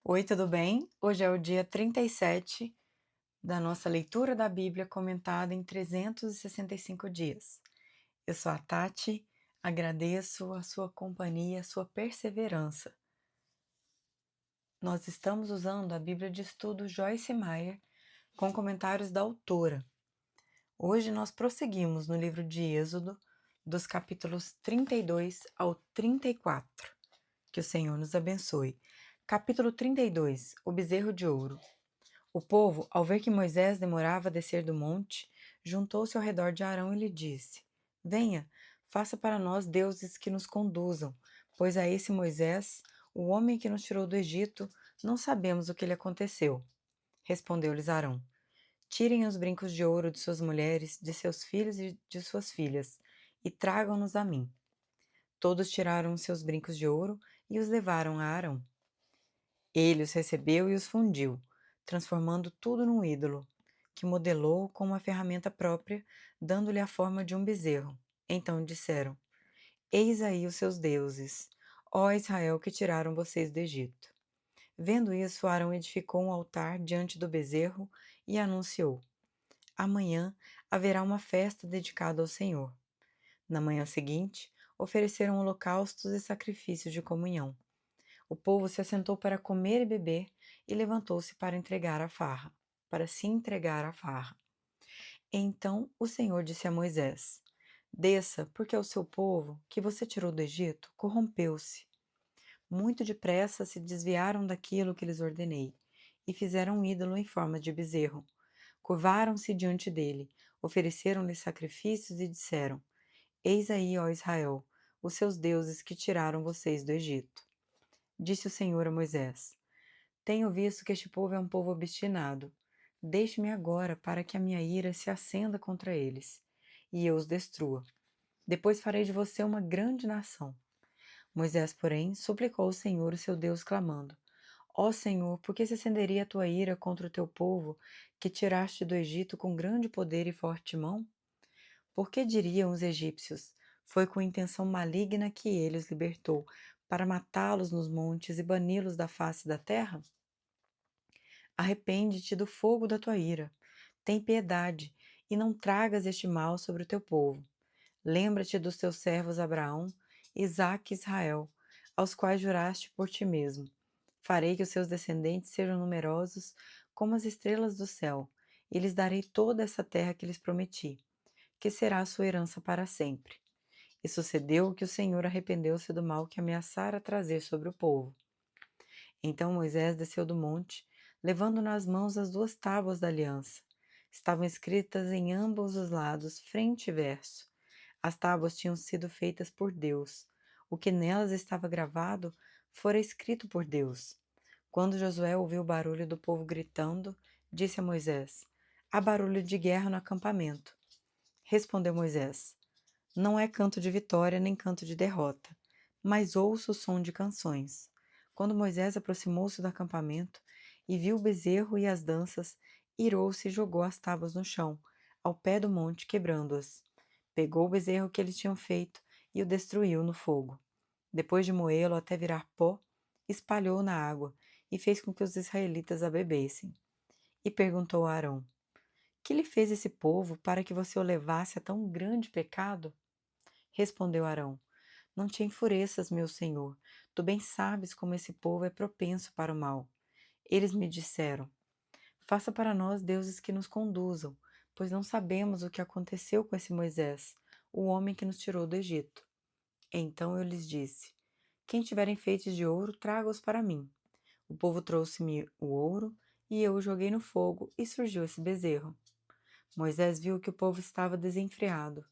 Oi, tudo bem? Hoje é o dia 37 da nossa leitura da Bíblia comentada em 365 dias. Eu sou a Tati, agradeço a sua companhia, a sua perseverança. Nós estamos usando a Bíblia de Estudo Joyce Meyer com comentários da autora. Hoje nós prosseguimos no livro de Êxodo, dos capítulos 32 ao 34. Que o Senhor nos abençoe. Capítulo 32, o bezerro de ouro. O povo, ao ver que Moisés demorava a descer do monte, juntou-se ao redor de Arão e lhe disse: Venha, faça para nós deuses que nos conduzam, pois a esse Moisés, o homem que nos tirou do Egito, não sabemos o que lhe aconteceu. Respondeu-lhes Arão: Tirem os brincos de ouro de suas mulheres, de seus filhos e de suas filhas, e tragam-nos a mim. Todos tiraram os seus brincos de ouro e os levaram a Arão. Ele os recebeu e os fundiu, transformando tudo num ídolo, que modelou com uma ferramenta própria, dando-lhe a forma de um bezerro. Então disseram: Eis aí os seus deuses, ó Israel, que tiraram vocês do Egito. Vendo isso, Arão edificou um altar diante do bezerro e anunciou: Amanhã haverá uma festa dedicada ao Senhor. Na manhã seguinte, ofereceram holocaustos e sacrifícios de comunhão. O povo se assentou para comer e beber e levantou-se para se entregar à farra. Então o Senhor disse a Moisés: Desça, porque o seu povo, que você tirou do Egito, corrompeu-se. Muito depressa se desviaram daquilo que lhes ordenei, e fizeram um ídolo em forma de bezerro. Curvaram-se diante dele, ofereceram-lhe sacrifícios e disseram: Eis aí, ó Israel, os seus deuses que tiraram vocês do Egito. Disse o Senhor a Moisés: Tenho visto que este povo é um povo obstinado. Deixe-me agora para que a minha ira se acenda contra eles, e eu os destrua. Depois farei de você uma grande nação. Moisés, porém, suplicou ao Senhor, o seu Deus, clamando: Ó Senhor, por que se acenderia a tua ira contra o teu povo, que tiraste do Egito com grande poder e forte mão? Por que diriam os egípcios: Foi com intenção maligna que ele os libertou, para matá-los nos montes e bani-los da face da terra? Arrepende-te do fogo da tua ira. Tem piedade, e não tragas este mal sobre o teu povo. Lembra-te dos teus servos Abraão, Isaque e Israel, aos quais juraste por ti mesmo. Farei que os seus descendentes sejam numerosos como as estrelas do céu, e lhes darei toda essa terra que lhes prometi, que será a sua herança para sempre. E sucedeu que o Senhor arrependeu-se do mal que ameaçara trazer sobre o povo. Então Moisés desceu do monte, levando nas mãos as duas tábuas da aliança. Estavam escritas em ambos os lados, frente e verso. As tábuas tinham sido feitas por Deus. O que nelas estava gravado fora escrito por Deus. Quando Josué ouviu o barulho do povo gritando, disse a Moisés: Há barulho de guerra no acampamento. Respondeu Moisés: Não é canto de vitória nem canto de derrota, mas ouço o som de canções. Quando Moisés aproximou-se do acampamento e viu o bezerro e as danças, irou-se e jogou as tábuas no chão, ao pé do monte, quebrando-as. Pegou o bezerro que eles tinham feito e o destruiu no fogo. Depois de moê-lo até virar pó, espalhou na água e fez com que os israelitas a bebessem. E perguntou a Arão: Que lhe fez esse povo para que você o levasse a tão grande pecado? Respondeu Arão: Não te enfureças, meu senhor. Tu bem sabes como esse povo é propenso para o mal. Eles me disseram: Faça para nós deuses que nos conduzam, pois não sabemos o que aconteceu com esse Moisés, o homem que nos tirou do Egito. Então eu lhes disse: Quem tiver enfeites de ouro, traga-os para mim. O povo trouxe-me o ouro, e eu o joguei no fogo, e surgiu esse bezerro. Moisés viu que o povo estava desenfreado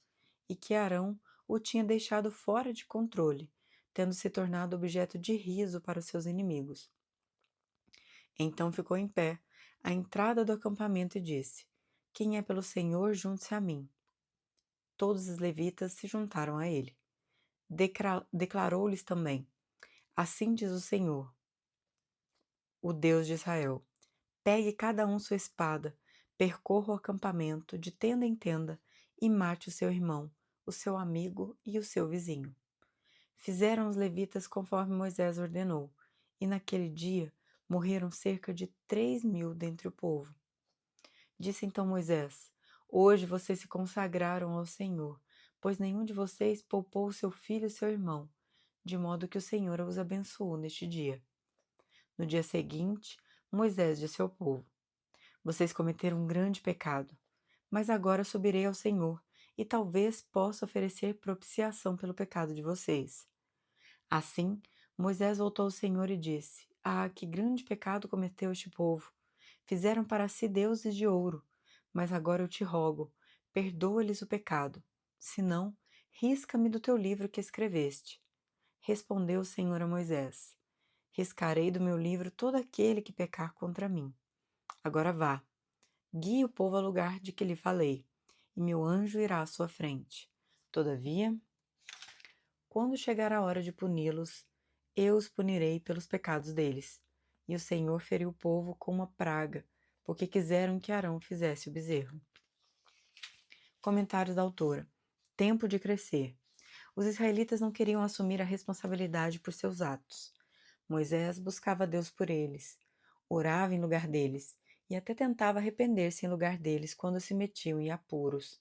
e que Arão o tinha deixado fora de controle, tendo se tornado objeto de riso para os seus inimigos. Então ficou em pé, à entrada do acampamento, e disse: Quem é pelo Senhor, junte-se a mim. Todos os levitas se juntaram a ele. Declarou-lhes também: Assim diz o Senhor, o Deus de Israel: Pegue cada um sua espada, percorra o acampamento de tenda em tenda e mate o seu irmão, o seu amigo e o seu vizinho. Fizeram os levitas conforme Moisés ordenou, e naquele dia morreram cerca de 3.000 dentre o povo. Disse então Moisés: Hoje vocês se consagraram ao Senhor, pois nenhum de vocês poupou seu filho e seu irmão, de modo que o Senhor os abençoou neste dia. No dia seguinte, Moisés disse ao povo: Vocês cometeram um grande pecado, mas agora subirei ao Senhor e talvez possa oferecer propiciação pelo pecado de vocês. Assim, Moisés voltou ao Senhor e disse: Ah, que grande pecado cometeu este povo! Fizeram para si deuses de ouro, mas agora eu te rogo, perdoa-lhes o pecado. Senão, risca-me do teu livro que escreveste. Respondeu o Senhor a Moisés: Riscarei do meu livro todo aquele que pecar contra mim. Agora vá, guie o povo ao lugar de que lhe falei, e meu anjo irá à sua frente. Todavia, quando chegar a hora de puni-los, eu os punirei pelos pecados deles. E o Senhor feriu o povo com uma praga, porque quiseram que Arão fizesse o bezerro. Comentários da autora. Tempo de crescer. Os israelitas não queriam assumir a responsabilidade por seus atos. Moisés buscava Deus por eles, orava em lugar deles e até tentava arrepender-se em lugar deles quando se metiam em apuros.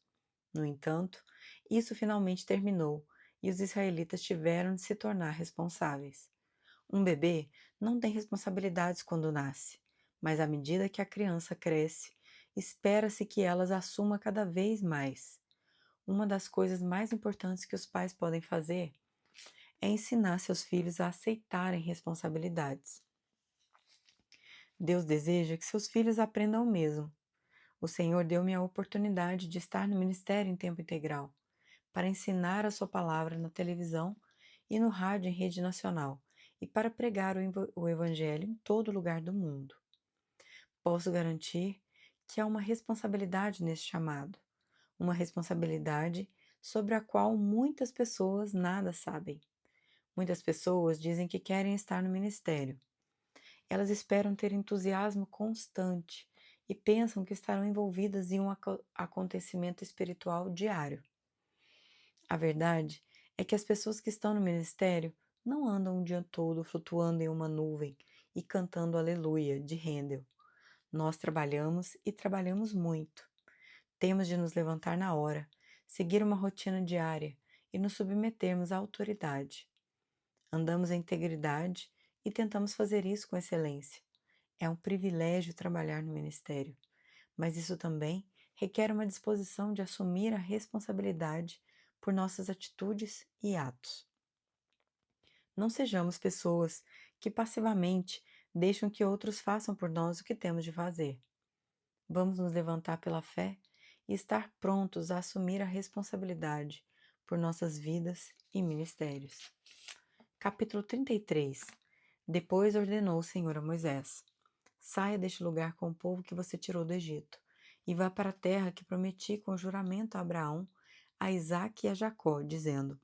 No entanto, isso finalmente terminou e os israelitas tiveram de se tornar responsáveis. Um bebê não tem responsabilidades quando nasce, mas à medida que a criança cresce, espera-se que elas assuma cada vez mais. Uma das coisas mais importantes que os pais podem fazer é ensinar seus filhos a aceitarem responsabilidades. Deus deseja que seus filhos aprendam o mesmo. O Senhor deu-me a oportunidade de estar no ministério em tempo integral, para ensinar a sua palavra na televisão e no rádio em rede nacional, e para pregar o Evangelho em todo lugar do mundo. Posso garantir que há uma responsabilidade nesse chamado, uma responsabilidade sobre a qual muitas pessoas nada sabem. Muitas pessoas dizem que querem estar no ministério. Elas esperam ter entusiasmo constante e pensam que estarão envolvidas em um acontecimento espiritual diário. A verdade é que as pessoas que estão no ministério não andam o dia todo flutuando em uma nuvem e cantando Aleluia de Handel. Nós trabalhamos e trabalhamos muito. Temos de nos levantar na hora, seguir uma rotina diária e nos submetermos à autoridade. Andamos em integridade e tentamos fazer isso com excelência. É um privilégio trabalhar no ministério, mas isso também requer uma disposição de assumir a responsabilidade por nossas atitudes e atos. Não sejamos pessoas que passivamente deixam que outros façam por nós o que temos de fazer. Vamos nos levantar pela fé e estar prontos a assumir a responsabilidade por nossas vidas e ministérios. Capítulo 33. Depois ordenou o Senhor a Moisés: Saia deste lugar com o povo que você tirou do Egito, e vá para a terra que prometi com juramento a Abraão, a Isaque e a Jacó, dizendo: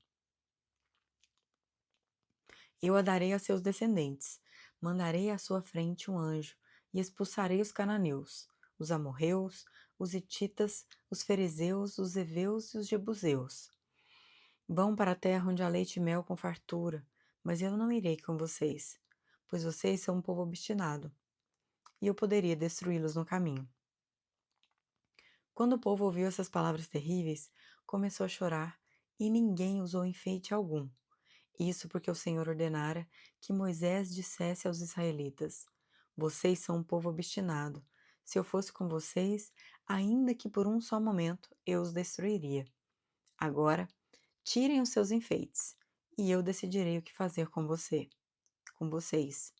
Eu a darei a seus descendentes, mandarei à sua frente um anjo, e expulsarei os cananeus, os amorreus, os hititas, os ferezeus, os heveus e os jebuseus. Vão para a terra onde há leite e mel com fartura, mas eu não irei com vocês, pois vocês são um povo obstinado, e eu poderia destruí-los no caminho. Quando o povo ouviu essas palavras terríveis, começou a chorar, e ninguém usou enfeite algum. Isso porque o Senhor ordenara que Moisés dissesse aos israelitas: Vocês são um povo obstinado. Se eu fosse com vocês, ainda que por um só momento, eu os destruiria. Agora, tirem os seus enfeites, e eu decidirei o que fazer com vocês.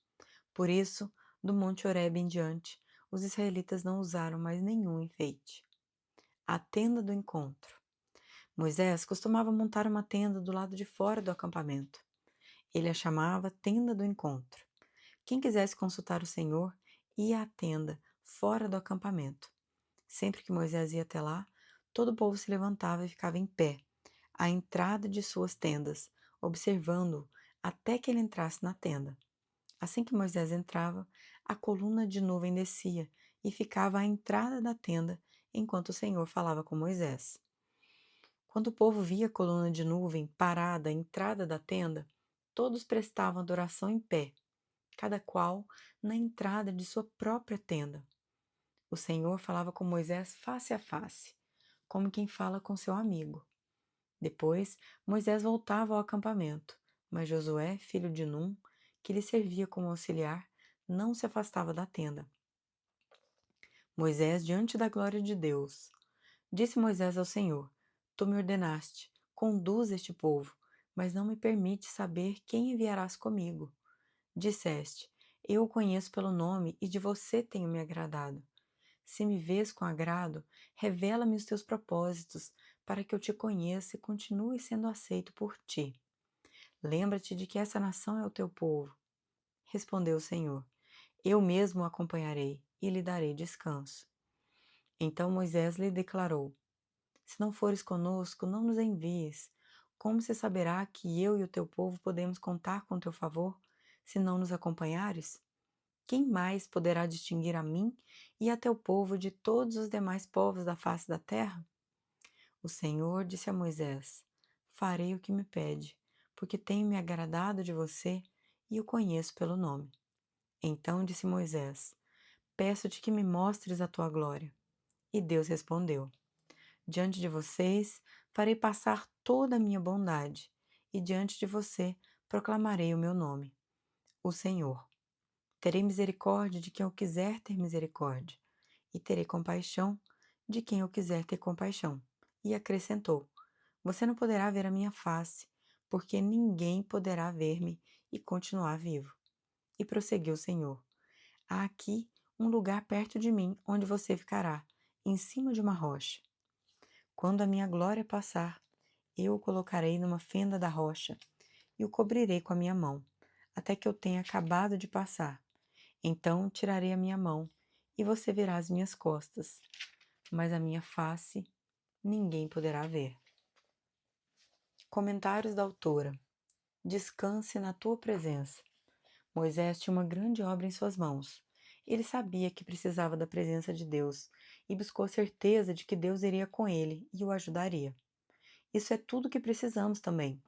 Por isso, do Monte Horebe em diante, os israelitas não usaram mais nenhum enfeite. A tenda do encontro. Moisés costumava montar uma tenda do lado de fora do acampamento. Ele a chamava tenda do encontro. Quem quisesse consultar o Senhor ia à tenda fora do acampamento. Sempre que Moisés ia até lá, todo o povo se levantava e ficava em pé, à entrada de suas tendas, observando-o até que ele entrasse na tenda. Assim que Moisés entrava, a coluna de nuvem descia e ficava à entrada da tenda enquanto o Senhor falava com Moisés. Quando o povo via a coluna de nuvem parada à entrada da tenda, todos prestavam adoração em pé. cada qual na entrada de sua própria tenda. O Senhor falava com Moisés face a face, como quem fala com seu amigo. Depois, Moisés voltava ao acampamento, mas Josué, filho de Num, que lhe servia como auxiliar, não se afastava da tenda. Moisés diante da glória de Deus. Disse Moisés ao Senhor: Tu me ordenaste, conduz este povo, mas não me permite saber quem enviarás comigo. Disseste: Eu o conheço pelo nome e de você tenho me agradado. Se me vês com agrado, revela-me os teus propósitos, para que eu te conheça e continue sendo aceito por ti. Lembra-te de que essa nação é o teu povo. Respondeu o Senhor: Eu mesmo o acompanharei e lhe darei descanso. Então Moisés lhe declarou: Se não fores conosco, não nos envies. Como se saberá que eu e o teu povo podemos contar com teu favor, se não nos acompanhares? Quem mais poderá distinguir a mim e a teu povo de todos os demais povos da face da terra? O Senhor disse a Moisés: Farei o que me pede, porque tenho me agradado de você e o conheço pelo nome. Então disse Moisés: Peço-te que me mostres a tua glória. E Deus respondeu: Diante de vocês farei passar toda a minha bondade, e diante de você proclamarei o meu nome, o Senhor. Terei misericórdia de quem eu quiser ter misericórdia, e terei compaixão de quem eu quiser ter compaixão. E acrescentou: Você não poderá ver a minha face, porque ninguém poderá ver-me e continuar vivo. E prosseguiu o Senhor: Há aqui um lugar perto de mim onde você ficará, em cima de uma rocha. Quando a minha glória passar, eu o colocarei numa fenda da rocha e o cobrirei com a minha mão, até que eu tenha acabado de passar. Então tirarei a minha mão e você verá as minhas costas, mas a minha face ninguém poderá ver. Comentários da autora: Descanse na tua presença. Moisés tinha uma grande obra em suas mãos. Ele sabia que precisava da presença de Deus e buscou a certeza de que Deus iria com ele e o ajudaria. Isso é tudo que precisamos também.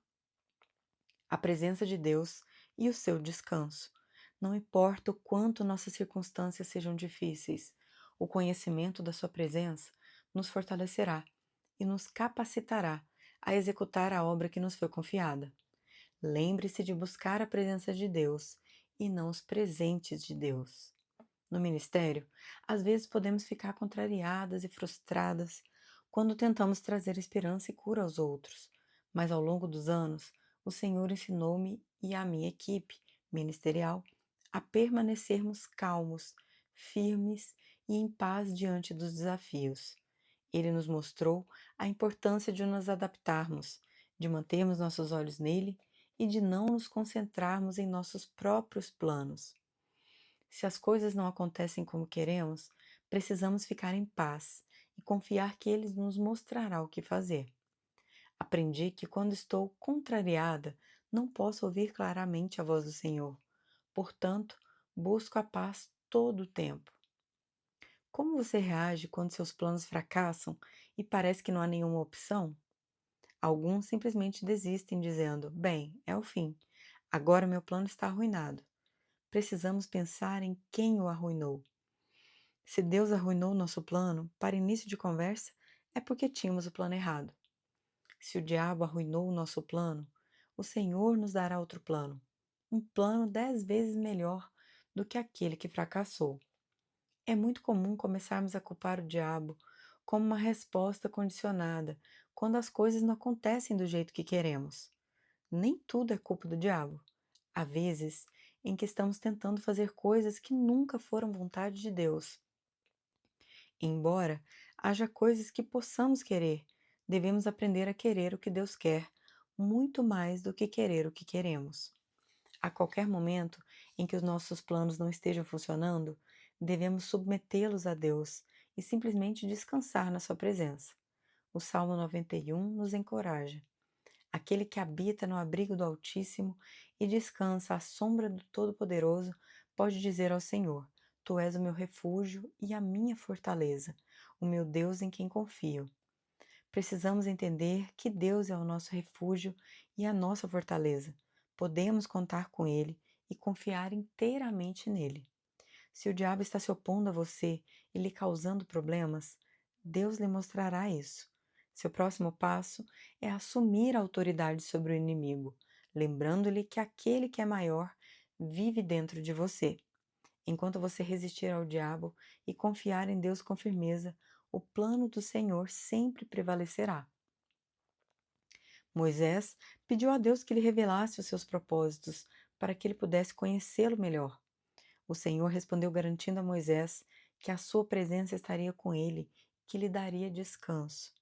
A presença de Deus e o seu descanso. Não importa o quanto nossas circunstâncias sejam difíceis, o conhecimento da sua presença nos fortalecerá e nos capacitará a executar a obra que nos foi confiada. Lembre-se de buscar a presença de Deus e não os presentes de Deus. No ministério, às vezes podemos ficar contrariadas e frustradas quando tentamos trazer esperança e cura aos outros, mas ao longo dos anos, o Senhor ensinou-me e a minha equipe ministerial a permanecermos calmos, firmes e em paz diante dos desafios. Ele nos mostrou a importância de nos adaptarmos, de mantermos nossos olhos nele e de não nos concentrarmos em nossos próprios planos. Se as coisas não acontecem como queremos, precisamos ficar em paz e confiar que Ele nos mostrará o que fazer. Aprendi que quando estou contrariada, não posso ouvir claramente a voz do Senhor. Portanto, busco a paz todo o tempo. Como você reage quando seus planos fracassam e parece que não há nenhuma opção? Alguns simplesmente desistem dizendo: Bem, é o fim. Agora meu plano está arruinado. Precisamos pensar em quem o arruinou. Se Deus arruinou nosso plano, para início de conversa, é porque tínhamos o plano errado. Se o diabo arruinou o nosso plano, o Senhor nos dará outro plano. Um plano 10 vezes melhor do que aquele que fracassou. É muito comum começarmos a culpar o diabo como uma resposta condicionada quando as coisas não acontecem do jeito que queremos. Nem tudo é culpa do diabo. Há vezes em que estamos tentando fazer coisas que nunca foram vontade de Deus. Embora haja coisas que possamos querer, devemos aprender a querer o que Deus quer, muito mais do que querer o que queremos. A qualquer momento em que os nossos planos não estejam funcionando, devemos submetê-los a Deus e simplesmente descansar na sua presença. O Salmo 91 nos encoraja. Aquele que habita no abrigo do Altíssimo e descansa à sombra do Todo-Poderoso pode dizer ao Senhor: Tu és o meu refúgio e a minha fortaleza, o meu Deus em quem confio. Precisamos entender que Deus é o nosso refúgio e a nossa fortaleza. Podemos contar com Ele e confiar inteiramente nele. Se o diabo está se opondo a você e lhe causando problemas, Deus lhe mostrará isso. Seu próximo passo é assumir a autoridade sobre o inimigo, lembrando-lhe que aquele que é maior vive dentro de você. Enquanto você resistir ao diabo e confiar em Deus com firmeza, o plano do Senhor sempre prevalecerá. Moisés pediu a Deus que lhe revelasse os seus propósitos para que ele pudesse conhecê-lo melhor. O Senhor respondeu garantindo a Moisés que a sua presença estaria com ele, que lhe daria descanso.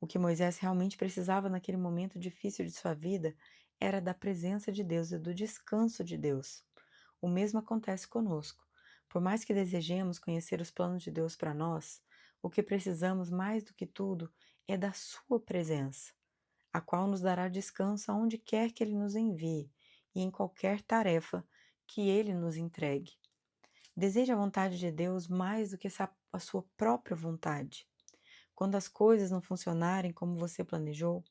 O que Moisés realmente precisava naquele momento difícil de sua vida era da presença de Deus e do descanso de Deus. O mesmo acontece conosco. Por mais que desejemos conhecer os planos de Deus para nós, o que precisamos mais do que tudo é da sua presença, a qual nos dará descanso aonde quer que Ele nos envie e em qualquer tarefa que Ele nos entregue. Deseje a vontade de Deus mais do que a sua própria vontade. Quando as coisas não funcionarem como você planejou,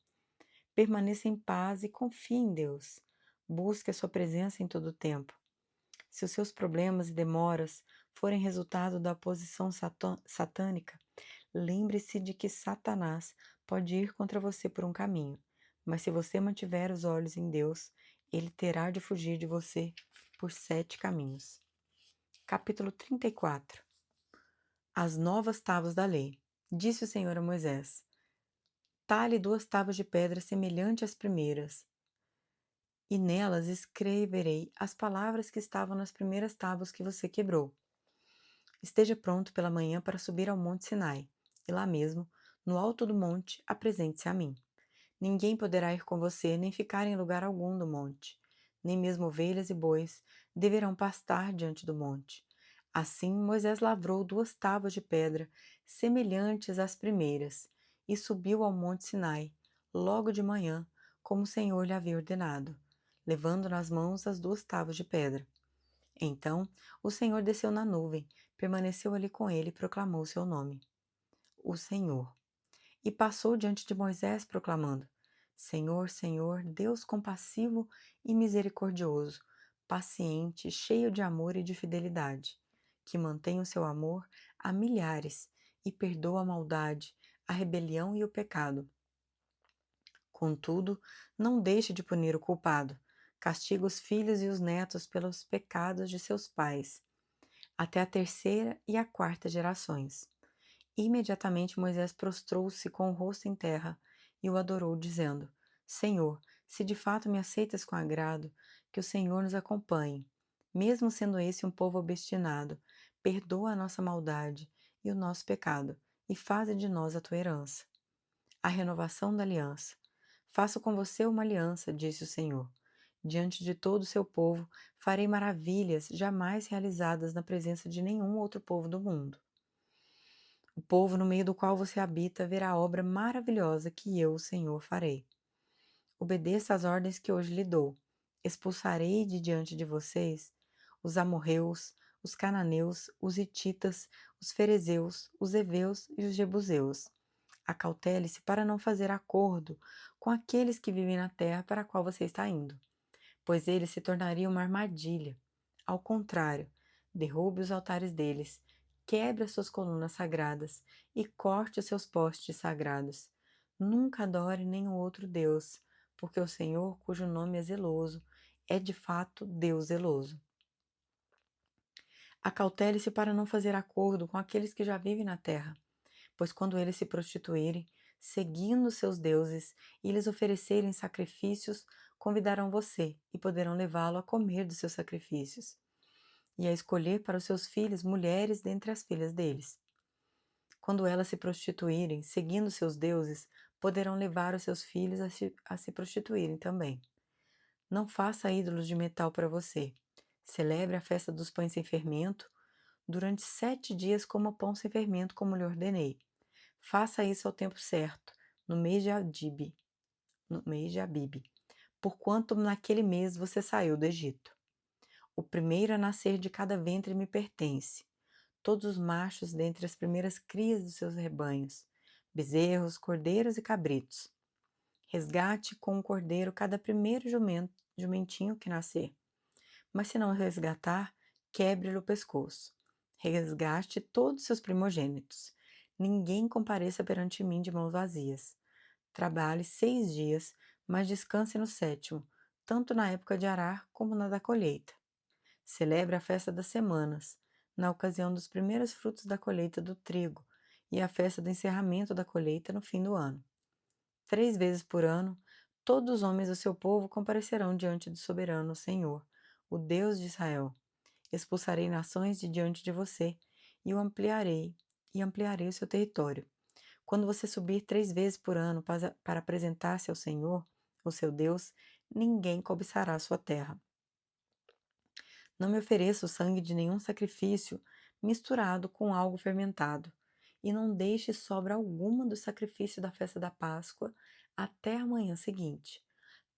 permaneça em paz e confie em Deus. Busque a sua presença em todo o tempo. Se os seus problemas e demoras forem resultado da oposição satânica, lembre-se de que Satanás pode ir contra você por um caminho, mas se você mantiver os olhos em Deus, ele terá de fugir de você por 7 caminhos. Capítulo 34. As novas tábuas da lei. Disse o Senhor a Moisés: talhe 2 tábuas de pedra semelhante às primeiras, e nelas escreverei as palavras que estavam nas primeiras tábuas que você quebrou. Esteja pronto pela manhã para subir ao monte Sinai, e lá mesmo, no alto do monte, apresente-se a mim. Ninguém poderá ir com você, nem ficar em lugar algum do monte. Nem mesmo ovelhas e bois deverão pastar diante do monte. Assim Moisés lavrou 2 tábuas de pedra, semelhantes às primeiras, e subiu ao monte Sinai, logo de manhã, como o Senhor lhe havia ordenado, levando nas mãos as 2 tábuas de pedra. Então o Senhor desceu na nuvem, permaneceu ali com ele e proclamou seu nome, o Senhor. E passou diante de Moisés, proclamando: Senhor, Senhor, Deus compassivo e misericordioso, paciente, cheio de amor e de fidelidade, que mantém o seu amor a milhares e perdoa a maldade, a rebelião e o pecado. Contudo, não deixe de punir o culpado. Castiga os filhos e os netos pelos pecados de seus pais, até a 3ª e a 4ª gerações. Imediatamente Moisés prostrou-se com o rosto em terra e o adorou, dizendo: Senhor, se de fato me aceitas com agrado, que o Senhor nos acompanhe. Mesmo sendo esse um povo obstinado, perdoa a nossa maldade e o nosso pecado, e faze de nós a tua herança. A renovação da aliança. Faço com você uma aliança, disse o Senhor. Diante de todo o seu povo, farei maravilhas jamais realizadas na presença de nenhum outro povo do mundo. O povo no meio do qual você habita verá a obra maravilhosa que eu, o Senhor, farei. Obedeça às ordens que hoje lhe dou. Expulsarei de diante de vocês os amorreus, os cananeus, os hititas, os ferezeus, os heveus e os jebuseus. Acautele-se para não fazer acordo com aqueles que vivem na terra para a qual você está indo, pois eles se tornariam uma armadilha. Ao contrário, derrube os altares deles, quebre as suas colunas sagradas e corte os seus postes sagrados. Nunca adore nenhum outro Deus, porque o Senhor, cujo nome é zeloso, é de fato Deus zeloso. Acautele-se para não fazer acordo com aqueles que já vivem na terra, pois quando eles se prostituírem, seguindo seus deuses, e lhes oferecerem sacrifícios, convidarão você e poderão levá-lo a comer dos seus sacrifícios, e a escolher para os seus filhos mulheres dentre as filhas deles. Quando elas se prostituírem, seguindo seus deuses, poderão levar os seus filhos a se prostituírem também. Não faça ídolos de metal para você. Celebre a festa dos pães sem fermento. Durante 7 dias coma pão sem fermento, como lhe ordenei. Faça isso ao tempo certo, no mês de Abibe, porquanto naquele mês você saiu do Egito. O primeiro a nascer de cada ventre me pertence. Todos os machos dentre as primeiras crias dos seus rebanhos, bezerros, cordeiros e cabritos. Resgate com o cordeiro cada primeiro jumentinho que nascer. mas se não resgatar, quebre-lhe o pescoço. Resgate todos seus primogênitos. Ninguém compareça perante mim de mãos vazias. Trabalhe 6 dias, mas descanse no sétimo, tanto na época de arar como na da colheita. Celebre a festa das semanas, na ocasião dos primeiros frutos da colheita do trigo, e a festa do encerramento da colheita no fim do ano. 3 vezes por ano, todos os homens do seu povo comparecerão diante do soberano Senhor, o Deus de Israel. Expulsarei nações de diante de você, e ampliarei o seu território. Quando você subir 3 vezes por ano para apresentar-se ao Senhor, o seu Deus, ninguém cobiçará a sua terra. Não me ofereça o sangue de nenhum sacrifício misturado com algo fermentado, e não deixe sobra alguma do sacrifício da festa da Páscoa até a manhã seguinte.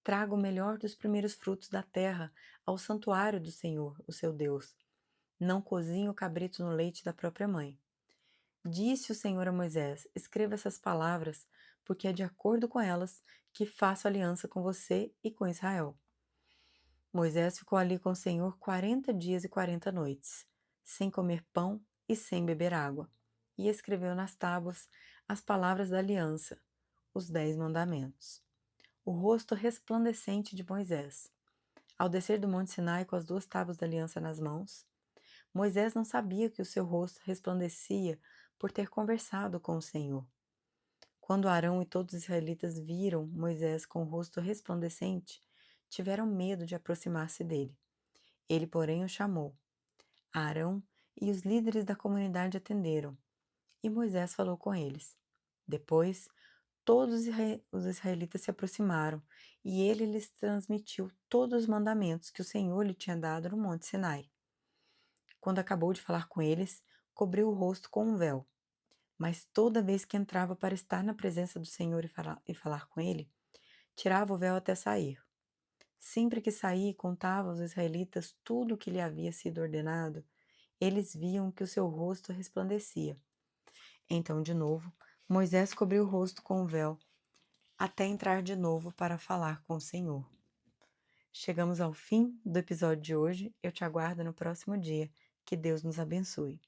Traga o melhor dos primeiros frutos da terra ao santuário do Senhor, o seu Deus. Não cozinhe o cabrito no leite da própria mãe. Disse o Senhor a Moisés: Escreva essas palavras, porque é de acordo com elas que faço aliança com você e com Israel. Moisés ficou ali com o Senhor 40 dias e 40 noites, sem comer pão e sem beber água, e escreveu nas tábuas as palavras da aliança, os 10 mandamentos. O rosto resplandecente de Moisés. Ao descer do Monte Sinai com as 2 tábuas da aliança nas mãos, Moisés não sabia que o seu rosto resplandecia por ter conversado com o Senhor. Quando Arão e todos os israelitas viram Moisés com o rosto resplandecente, tiveram medo de aproximar-se dele. Ele, porém, o chamou. Arão e os líderes da comunidade atenderam, e Moisés falou com eles. Depois, todos os israelitas se aproximaram, e ele lhes transmitiu todos os mandamentos que o Senhor lhe tinha dado no Monte Sinai. Quando acabou de falar com eles, cobriu o rosto com um véu. Mas toda vez que entrava para estar na presença do Senhor e falar com ele, tirava o véu até sair. Sempre que saía e contava aos israelitas tudo o que lhe havia sido ordenado, eles viam que o seu rosto resplandecia. Então, de novo, Moisés cobriu o rosto com o véu, até entrar de novo para falar com o Senhor. Chegamos ao fim do episódio de hoje. Eu te aguardo no próximo dia. Que Deus nos abençoe.